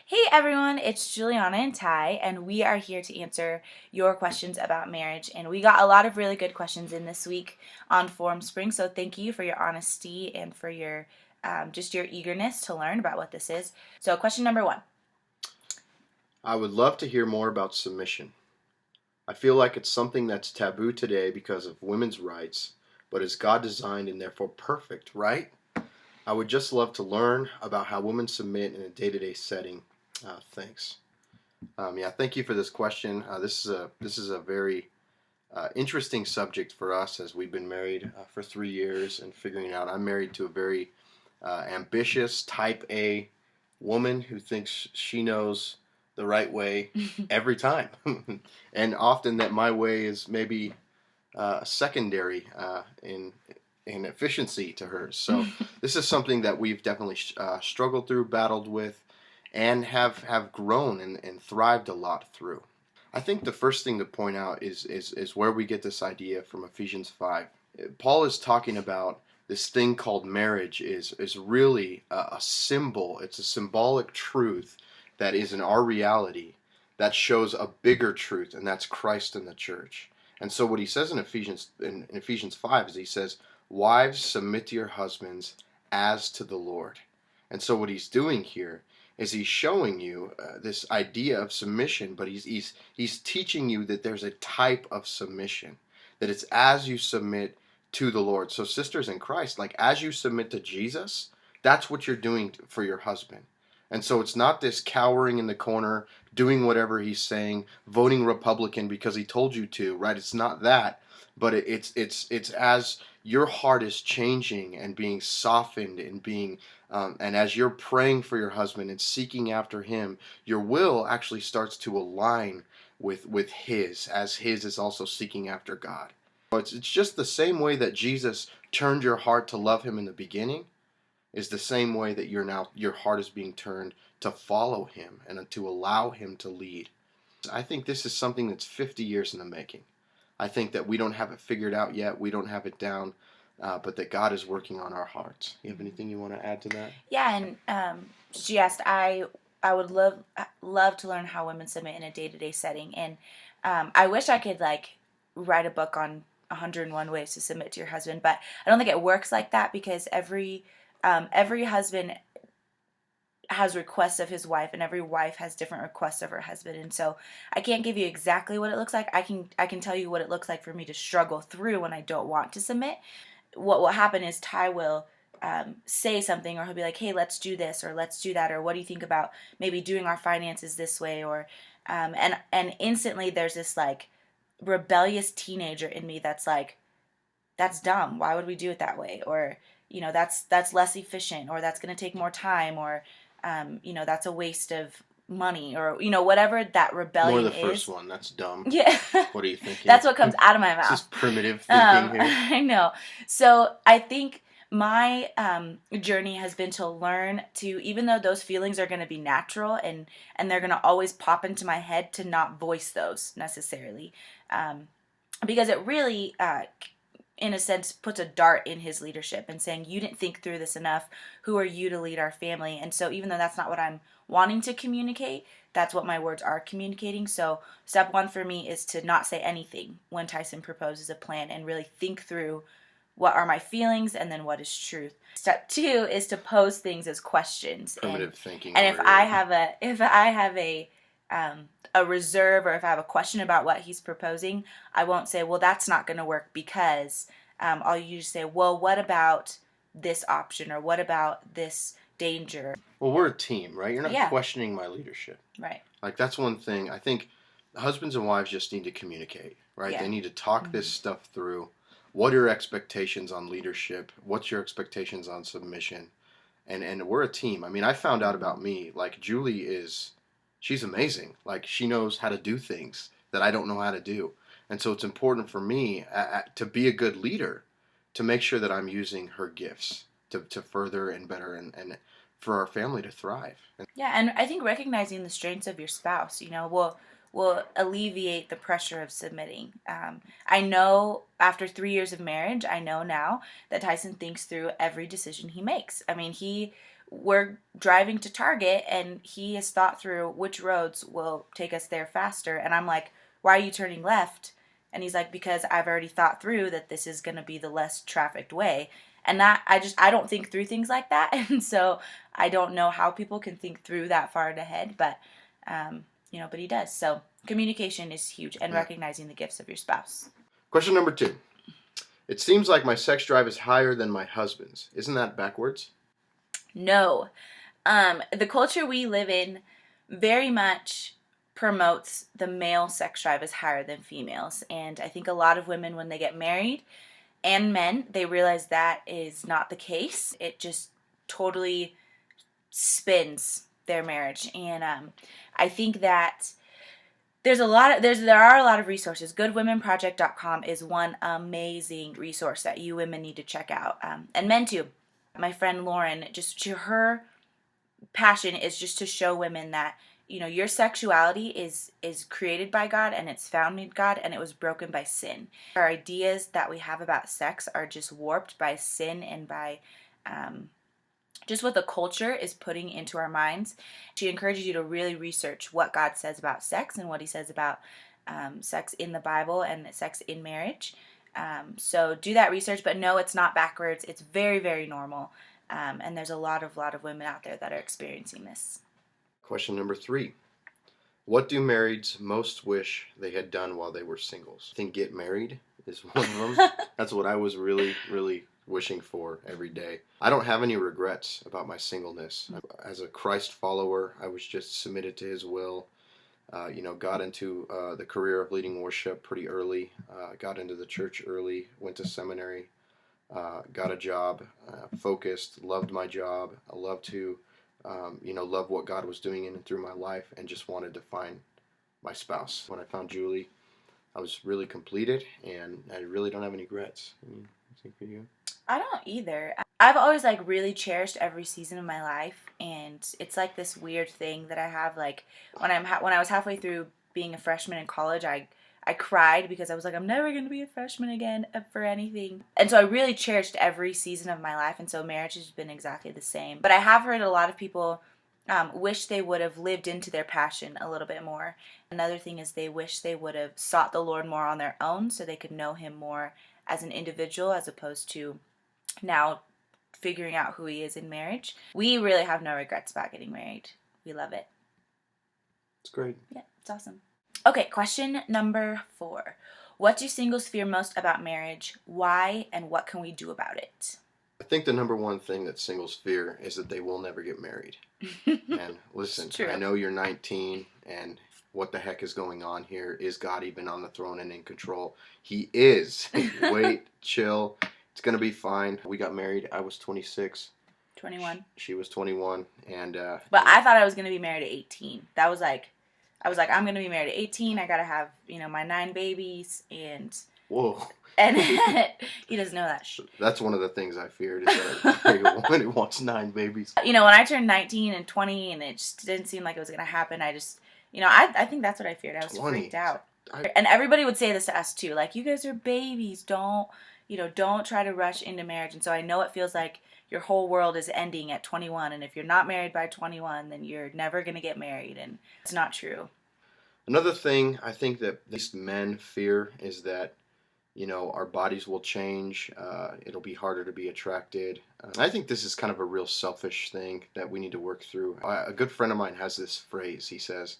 Hey everyone, it's Juliana and Ty, and we are here to answer your questions about marriage. And we got a lot of really good questions in this week on Forum Spring, so thank you for your honesty and for your just your eagerness to learn about what this is. So, question number one. I would love to hear more about submission. I feel like it's something that's taboo today because of women's rights, but is God designed and therefore perfect, right? I would just love to learn about how women submit in a day-to-day setting. Thanks. Yeah, thank you for this question. This is a very interesting subject for us as we've been married for 3 years and figuring out. I'm married to a very ambitious Type A woman who thinks she knows the right way every time, and often that my way is maybe secondary in efficiency to hers. So this is something that we've definitely struggled through, battled with, and have grown and thrived a lot through. I think the first thing to point out is where we get this idea from Ephesians 5. Paul is talking about this thing called marriage is really a symbol. It's a symbolic truth that is in our reality that shows a bigger truth, and that's Christ and the church. And so what he says in Ephesians 5 is he says, "Wives, submit to your husbands as to the Lord." And so what he's doing here is he's showing you this idea of submission, but he's teaching you that there's a type of submission, that it's as you submit to the Lord. So sisters in Christ, like as you submit to Jesus, that's what you're doing for your husband. And so it's not this cowering in the corner, doing whatever he's saying, voting Republican because he told you to, right? It's not that, but it's as your heart is changing and being softened and being and as you're praying for your husband and seeking after him, your will actually starts to align with his, as his is also seeking after God. So it's just the same way that Jesus turned your heart to love him in the beginning is the same way that your heart is being turned to follow him and to allow him to lead. I think this is something that's 50 years in the making. I think that we don't have it figured out yet. We don't have it down, but that God is working on our hearts. You have anything you want to add to that? Yeah, and she asked, I would love to learn how women submit in a day to day setting, and I wish I could like write a book on 101 ways to submit to your husband, but I don't think it works like that because every husband has requests of his wife, and every wife has different requests of her husband, and so I can't give you exactly what it looks like. I can tell you what it looks like for me to struggle through when I don't want to submit. What will happen is Ty will say something, or he'll be like, hey, let's do this or let's do that, or what do you think about maybe doing our finances this way, or and instantly there's this like rebellious teenager in me that's like, that's dumb, why would we do it that way, or that's less efficient, or that's going to take more time, or that's a waste of money, or whatever that More rebellion the first is. one. That's dumb. Yeah. What are you thinking? That's what comes out of my This is mouth. primitive thinking here. I know. So I think my journey has been to learn to, even though those feelings are going to be natural and they're going to always pop into my head, to not voice those necessarily, because it really in a sense puts a dart in his leadership and saying, you didn't think through this enough, who are you to lead our family? And so even though that's not what I'm wanting to communicate, that's what my words are communicating. So step one for me is to not say anything when Tyson proposes a plan, and really think through what are my feelings and then what is truth. Step two is to pose things as questions. Primitive thinking. And over here. if I have a reserve, or if I have a question about what he's proposing, I won't say, well, that's not going to work because I'll usually say, well, what about this option, or what about this danger? Well, we're a team, right? You're not Yeah. questioning my leadership. Right. Like that's one thing. I think husbands and wives just need to communicate, right? Yeah. They need to talk this stuff through. What are your expectations on leadership? What's your expectations on submission? And we're a team. I mean, I found out about me. Like Julie she's amazing. Like she knows how to do things that I don't know how to do. And so it's important for me to be a good leader, to make sure that I'm using her gifts to further and better and for our family to thrive. Yeah, and I think recognizing the strengths of your spouse. Well, will alleviate the pressure of submitting. I know after 3 years of marriage, I know now that Tyson thinks through every decision he makes. I mean, we're driving to Target and he has thought through which roads will take us there faster. And I'm like, why are you turning left? And he's like, because I've already thought through that this is going to be the less trafficked way. And that I don't think through things like that. And so I don't know how people can think through that far ahead, but but he does. So communication is huge, and recognizing the gifts of your spouse. Question number 2. It seems like my sex drive is higher than my husband's. Isn't that backwards? No. The culture we live in very much promotes the male sex drive is higher than females. And I think a lot of women, when they get married, and men, they realize that is not the case. It just totally spins their marriage. And I think that there are a lot of resources. GoodWomenProject.com is one amazing resource that you women need to check out, and men too. My friend Lauren, her passion is just to show women that your sexuality is created by God, and it's found in God, and it was broken by sin. Our ideas that we have about sex are just warped by sin and by just what the culture is putting into our minds. She encourages you to really research what God says about sex and what he says about sex in the Bible and sex in marriage. So do that research, but no, it's not backwards. It's very, very normal. And there's a lot of women out there that are experiencing this. Question number 3. What do marrieds most wish they had done while they were singles? I think get married is one of them. That's what I was really, really wishing for every day. I don't have any regrets about my singleness. As a Christ follower, I was just submitted to his will. Got into the career of leading worship pretty early. Got into the church early, went to seminary, got a job, focused, loved my job. I loved to, love what God was doing in and through my life, and just wanted to find my spouse. When I found Julie, I was really completed, and I really don't have any regrets. Anything for you? I don't either. I've always really cherished every season of my life, and it's like this weird thing that I have. Like when I was halfway through being a freshman in college, I cried because I was like, I'm never going to be a freshman again for anything. And so I really cherished every season of my life, and so marriage has been exactly the same. But I have heard a lot of people wish they would have lived into their passion a little bit more. Another thing is they wish they would have sought the Lord more on their own so they could know him more as an individual, as opposed to now figuring out who he is in marriage. We really have no regrets about getting married. We love it. It's great. Yeah, it's awesome. Okay, question number 4. What do singles fear most about marriage? Why, and what can we do about it? I think the number one thing that singles fear is that they will never get married. And listen, I know you're 19, and what the heck is going on here? Is God even on the throne and in control? He is. Wait, chill. It's going to be fine. We got married. I was 26. 21. She was 21. But I thought I was going to be married at 18. I was like, I'm going to be married at 18. I got to have, my 9 babies. And whoa. And he doesn't know that. That's one of the things I feared, is that I a woman who wants 9 babies. When I turned 19 and 20 and it just didn't seem like it was going to happen, I just, I think that's what I feared. I was 20. Freaked out. And everybody would say this to us too. Like, you guys are babies. Don't try to rush into marriage. And so I know it feels like your whole world is ending at 21. And if you're not married by 21, then you're never going to get married. And it's not true. Another thing I think that these men fear is that, our bodies will change. It'll be harder to be attracted. I think this is kind of a real selfish thing that we need to work through. A good friend of mine has this phrase. He says,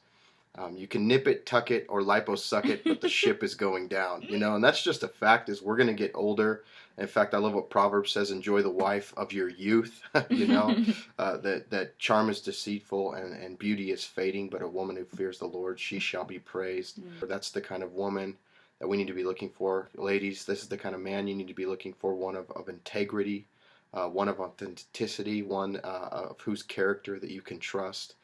you can nip it, tuck it, or lipo-suck it, but the ship is going down. And that's just a fact. Is we're going to get older. In fact, I love what Proverbs says: enjoy the wife of your youth. That charm is deceitful and beauty is fading, but a woman who fears the Lord, she shall be praised. That's the kind of woman that we need to be looking for. Ladies, this is the kind of man you need to be looking for: one of integrity, one of authenticity, one of whose character that you can trust.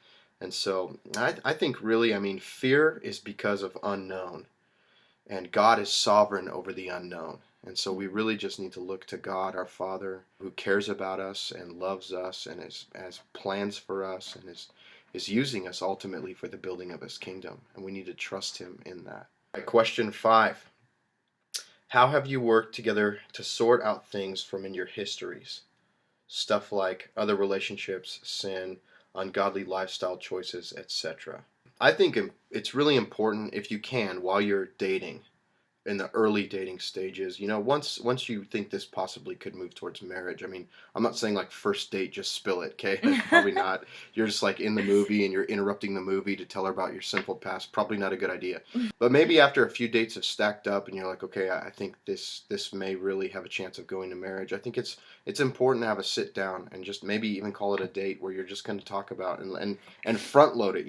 And so I think really, fear is because of unknown, and God is sovereign over the unknown. And so we really just need to look to God, our Father, who cares about us and loves us and has plans for us and is is using us ultimately for the building of his kingdom, and we need to trust him in that. Right, question 5. How have you worked together to sort out things from in your histories? Stuff like other relationships, sin, ungodly lifestyle choices, etc. I think it's really important, if you can, while you're dating, in the early dating stages, once you think this possibly could move towards marriage. I mean, I'm not saying like first date, just spill it, okay? That's probably not. You're just like in the movie and you're interrupting the movie to tell her about your sinful past. Probably not a good idea. But maybe after a few dates have stacked up and you're like, okay, I think this may really have a chance of going to marriage. I think it's important to have a sit down and just maybe even call it a date where you're just going to talk about and front load it.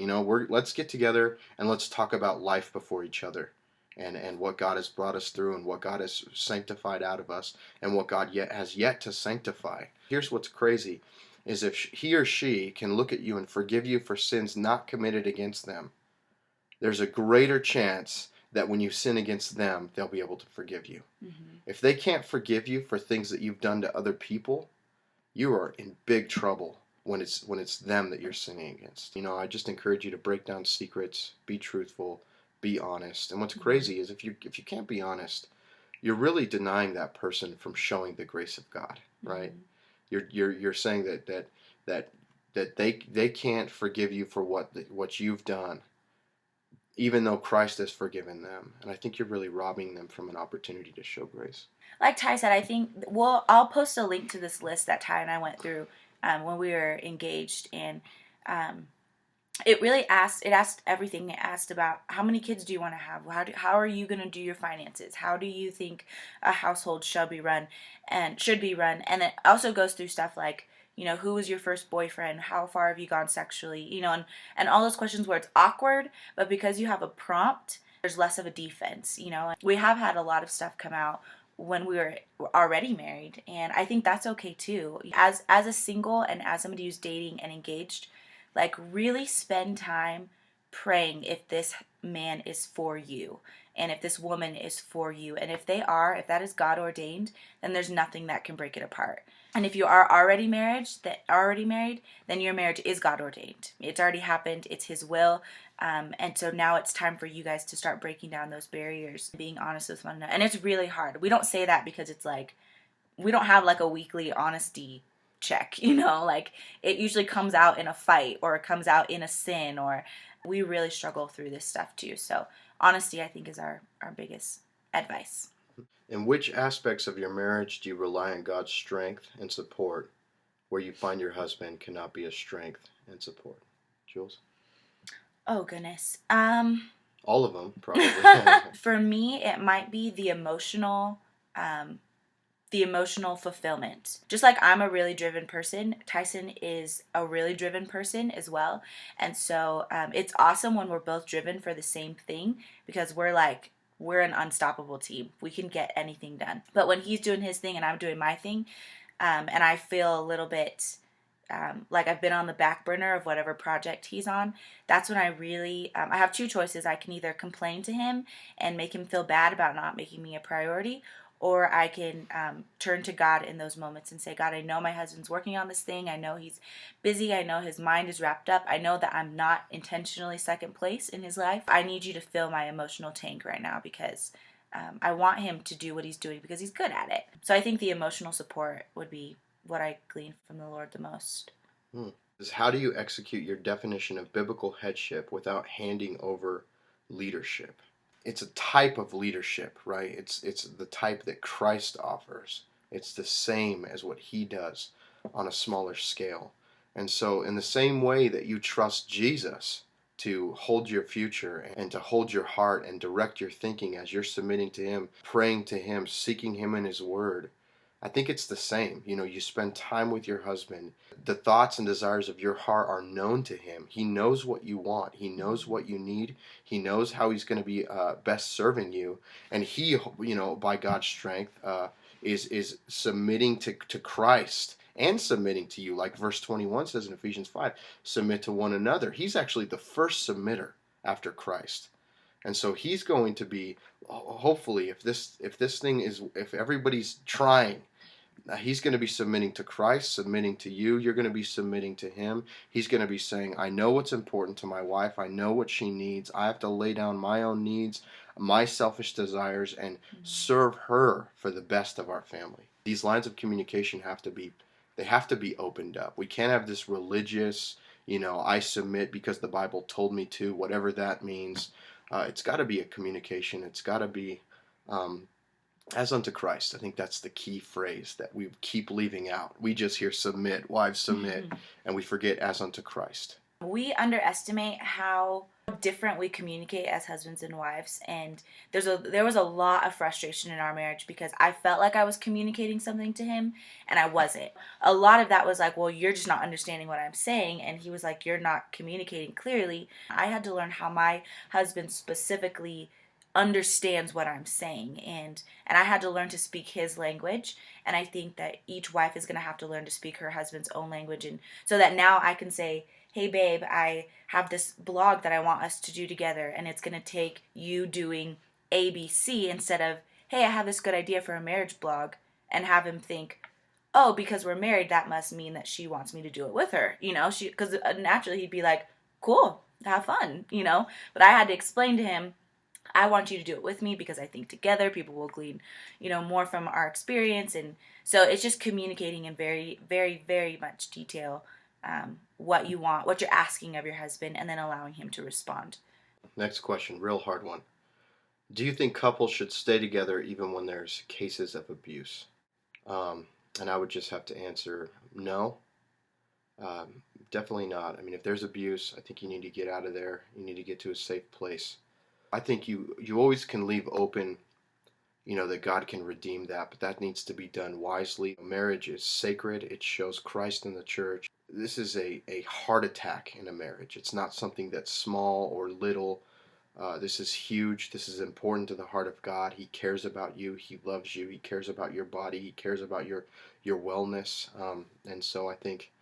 Let's get together and let's talk about life before each other, and what God has brought us through, and what God has sanctified out of us, and what God has yet to sanctify. Here's what's crazy, is if he or she can look at you and forgive you for sins not committed against them, there's a greater chance that when you sin against them, they'll be able to forgive you. Mm-hmm. If they can't forgive you for things that you've done to other people, you are in big trouble when it's them that you're sinning against. I just encourage you to break down secrets, be truthful, be honest. And what's crazy is if you can't be honest, you're really denying that person from showing the grace of God, right? You're saying that they can't forgive you for what you've done, even though Christ has forgiven them. And I think you're really robbing them from an opportunity to show grace. Like Ty said, I think I'll post a link to this list that Ty and I went through when we were engaged, and it asked everything. It asked about how many kids do you want to have? How are you going to do your finances? How do you think a household should be run? And it also goes through stuff like, who was your first boyfriend? How far have you gone sexually? And all those questions where it's awkward, but because you have a prompt, there's less of a defense. We have had a lot of stuff come out when we were already married, and I think that's okay too. As a single and as somebody who's dating and engaged, like, really spend time praying if this man is for you and if this woman is for you. And if that is God ordained, then there's nothing that can break it apart. And if you are already married, then your marriage is God ordained. It's already happened. It's his will. And so now it's time for you guys to start breaking down those barriers, being honest with one another. And it's really hard. We don't say that because it's like, we don't have like a weekly honesty check, like it usually comes out in a fight, or it comes out in a sin, or we really struggle through this stuff too. So honesty, I think, is our biggest advice. In which aspects of your marriage do you rely on God's strength and support, where you find your husband cannot be a strength and support? Jules? Oh, goodness. All of them, probably. For me, it might be the emotional fulfillment. Just like I'm a really driven person, Tyson is a really driven person as well. And so it's awesome when we're both driven for the same thing, because we're an unstoppable team. We can get anything done. But when he's doing his thing and I'm doing my thing, and I feel a little bit like I've been on the back burner of whatever project he's on, that's when I really, I have two choices. I can either complain to him and make him feel bad about not making me a priority, or I can turn to God in those moments and say, God, I know my husband's working on this thing. I know he's busy. I know his mind is wrapped up. I know that I'm not intentionally second place in his life. I need you to fill my emotional tank right now, because I want him to do what he's doing because he's good at it. So I think the emotional support would be what I glean from the Lord the most. How do you execute your definition of biblical headship without handing over leadership? It's a type of leadership, right? It's the type that Christ offers. It's the same as what he does on a smaller scale. And so in the same way that you trust Jesus to hold your future and to hold your heart and direct your thinking as you're submitting to him, praying to him, seeking him in his word, I think it's the same. You spend time with your husband. The thoughts and desires of your heart are known to him. He knows what you want. He knows what you need. He knows how he's going to be best serving you. And he, by God's strength, is submitting to Christ and submitting to you. Like verse 21 says in Ephesians 5, submit to one another. He's actually the first submitter after Christ. And so he's going to be, hopefully, if everybody's trying He's going to be submitting to Christ, submitting to you. You're going to be submitting to him. He's going to be saying, I know what's important to my wife. I know what she needs. I have to lay down my own needs, my selfish desires, and Mhm. serve her for the best of our family. These lines of communication they have to be opened up. We can't have this religious, I submit because the Bible told me to, whatever that means. It's got to be a communication. It's got to be um, as unto Christ. I think that's the key phrase that we keep leaving out. We just hear submit, wives submit, and we forget as unto Christ. We underestimate how different we communicate as husbands and wives, and there was a lot of frustration in our marriage because I felt like I was communicating something to him and I wasn't. A lot of that was like, well, you're just not understanding what I'm saying, and he was like, you're not communicating clearly. I had to learn how my husband specifically understands what I'm saying, and I had to learn to speak his language. And I think that each wife is going to have to learn to speak her husband's own language, and so that now I can say, hey babe, I have this blog that I want us to do together, and it's going to take you doing ABC instead of, hey, I have this good idea for a marriage blog, and have him think, oh, because we're married, that must mean that she wants me to do it with her, because naturally he'd be like, cool, have fun, but I had to explain to him, I want you to do it with me because I think together people will glean, more from our experience. And so it's just communicating in very, very, very much detail, what you want, what you're asking of your husband, and then allowing him to respond. Next question, real hard one. Do you think couples should stay together even when there's cases of abuse? Um, and I would just have to answer no. Um, Definitely not. I mean, if there's abuse, I think you need to get out of there. You need to get to a safe place. I think you always can leave open, that God can redeem that, but that needs to be done wisely. Marriage is sacred. It shows Christ in the church. This is a heart attack in a marriage. It's not something that's small or little. This is huge. This is important to the heart of God. He cares about you. He loves you. He cares about your body. He cares about your wellness. And so I think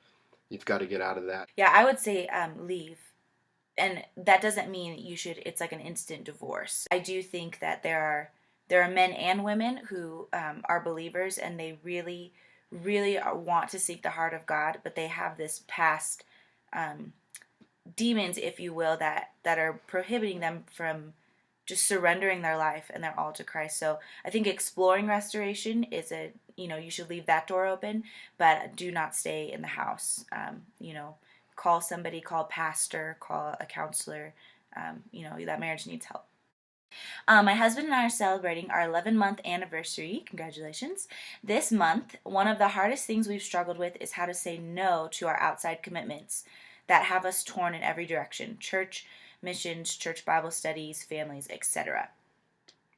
you've got to get out of that. Yeah, I would say leave. And that doesn't mean it's like an instant divorce. I do think that there are men and women who are believers, and they really, really want to seek the heart of God, but they have this past um, demons, if you will, that are prohibiting them from just surrendering their life and their all to Christ. So I think exploring restoration is you should leave that door open, but do not stay in the house. Call somebody, call a pastor, call a counselor. That marriage needs help. My husband and I are celebrating our 11-month anniversary. Congratulations. This month, one of the hardest things we've struggled with is how to say no to our outside commitments that have us torn in every direction: church, missions, church Bible studies, families, etc.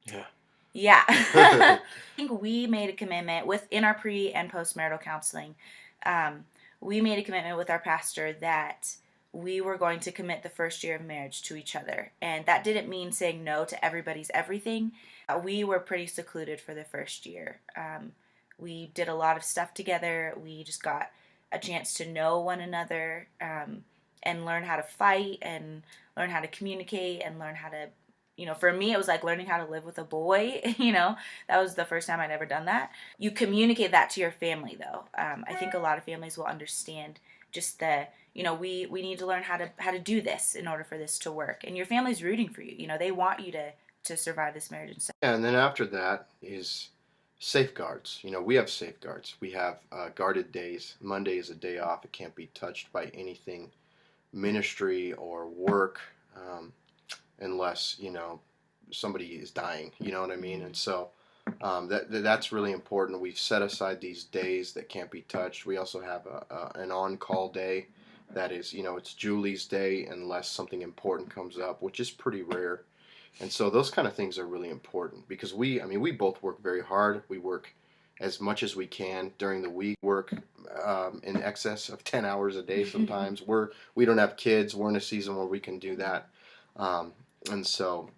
Yeah. Yeah. I think we made a commitment in our pre and postmarital counseling. Um, we made a commitment with our pastor that we were going to commit the first year of marriage to each other. And that didn't mean saying no to everybody's everything. We were pretty secluded for the first year. We did a lot of stuff together. We just got a chance to know one another, and learn how to fight and learn how to communicate and learn how to, for me, it was like learning how to live with a boy. That was the first time I'd ever done that. You communicate that to your family, though. I think a lot of families will understand just we need to learn how to do this in order for this to work. And your family's rooting for you. They want you to survive this marriage and stuff. Yeah, and then after that is safeguards. We have safeguards. We have guarded days. Monday is a day off. It can't be touched by anything ministry or work, unless somebody is dying. You know what I mean? And so that's really important. We've set aside these days that can't be touched. We also have an on-call day. That is, it's Julie's day unless something important comes up, which is pretty rare. And so those kind of things are really important because we both work very hard. We work as much as we can during the week. Work in excess of 10 hours a day sometimes. We don't have kids. We're in a season where we can do that. And so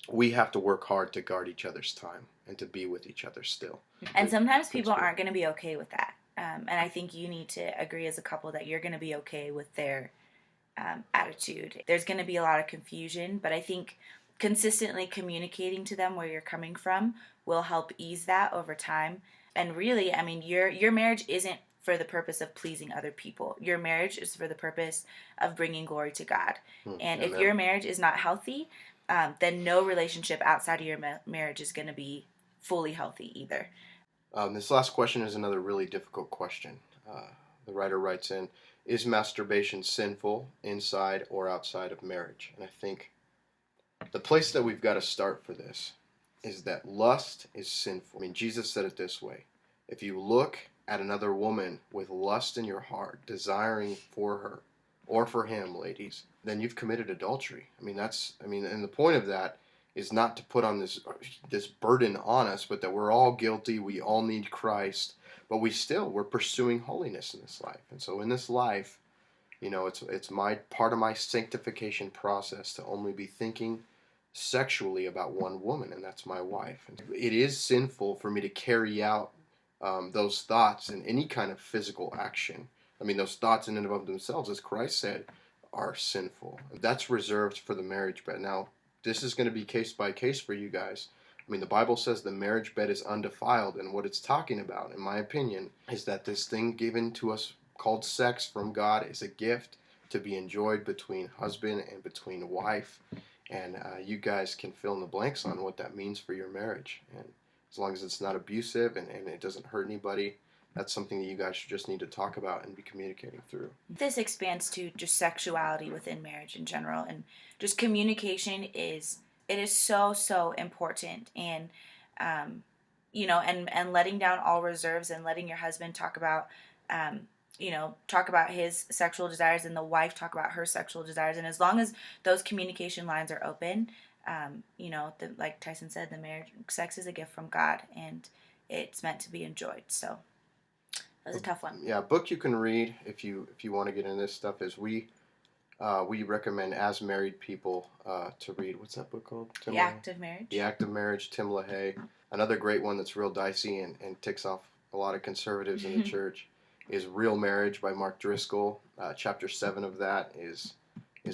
we have to work hard to guard each other's time and to be with each other still. And sometimes people aren't going to be okay with that. And I think you need to agree as a couple that you're going to be okay with their attitude. There's going to be a lot of confusion, but I think consistently communicating to them where you're coming from will help ease that over time. And really, I mean, your marriage isn't for the purpose of pleasing other people. Your marriage is for the purpose of bringing glory to God. And if Amen. your marriage is not healthy, then no relationship outside of your marriage is going to be fully healthy either. This last question is another really difficult question. The writer writes in, is masturbation sinful inside or outside of marriage? And I think the place that we've got to start for this is that lust is sinful. I mean, Jesus said it this way: if you look at another woman with lust in your heart, desiring for her or for him, ladies, then you've committed adultery. And the point of that is not to put on this burden on us, but that we're all guilty, we all need Christ, but we're pursuing holiness in this life. And so in this life, it's my part of my sanctification process to only be thinking sexually about one woman, and that's my wife. And it is sinful for me to carry out those thoughts in any kind of physical action. I mean, those thoughts in and of themselves, as Christ said, are sinful. That's reserved for the marriage bed. Now, this is going to be case by case for you guys. I mean, the Bible says the marriage bed is undefiled, and what it's talking about, in my opinion, is that this thing given to us called sex from God is a gift to be enjoyed between husband and between wife. And you guys can fill in the blanks on what that means for your marriage. And as long as it's not abusive and it doesn't hurt anybody, that's something that you guys should just need to talk about and be communicating through. This expands to just sexuality within marriage in general, and just communication is so important. And and letting down all reserves and letting your husband talk about talk about his sexual desires, and the wife talk about her sexual desires. And as long as those communication lines are open, like Tyson said, the marriage sex is a gift from God, and it's meant to be enjoyed. So that was a tough one. Yeah, a book you can read if you want to get into this stuff is we recommend as married people to read. What's that book called? The Act of Marriage. The Act of Marriage, Tim LaHaye. Another great one that's real dicey and ticks off a lot of conservatives in the church is Real Marriage by Mark Driscoll. Chapter 7 of that is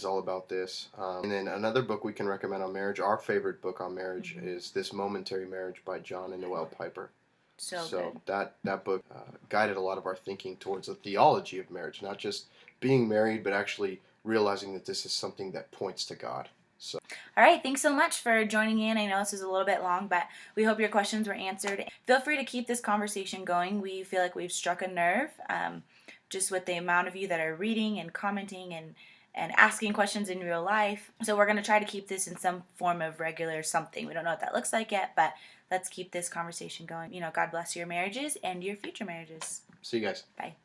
all about this. And then another book we can recommend on marriage, our favorite book on marriage, is This Momentary Marriage by John and Noel Piper. So good. That book guided a lot of our thinking towards the theology of marriage, not just being married, but actually realizing that this is something that points to God. So, all right, thanks so much for joining in. I know this is a little bit long, but we hope your questions were answered. Feel free to keep this conversation going. We feel like we've struck a nerve, just with the amount of you that are reading and commenting and asking questions in real life. So we're going to try to keep this in some form of regular something. We don't know what that looks like yet, but let's keep this conversation going. God bless your marriages and your future marriages. see you guys. Bye.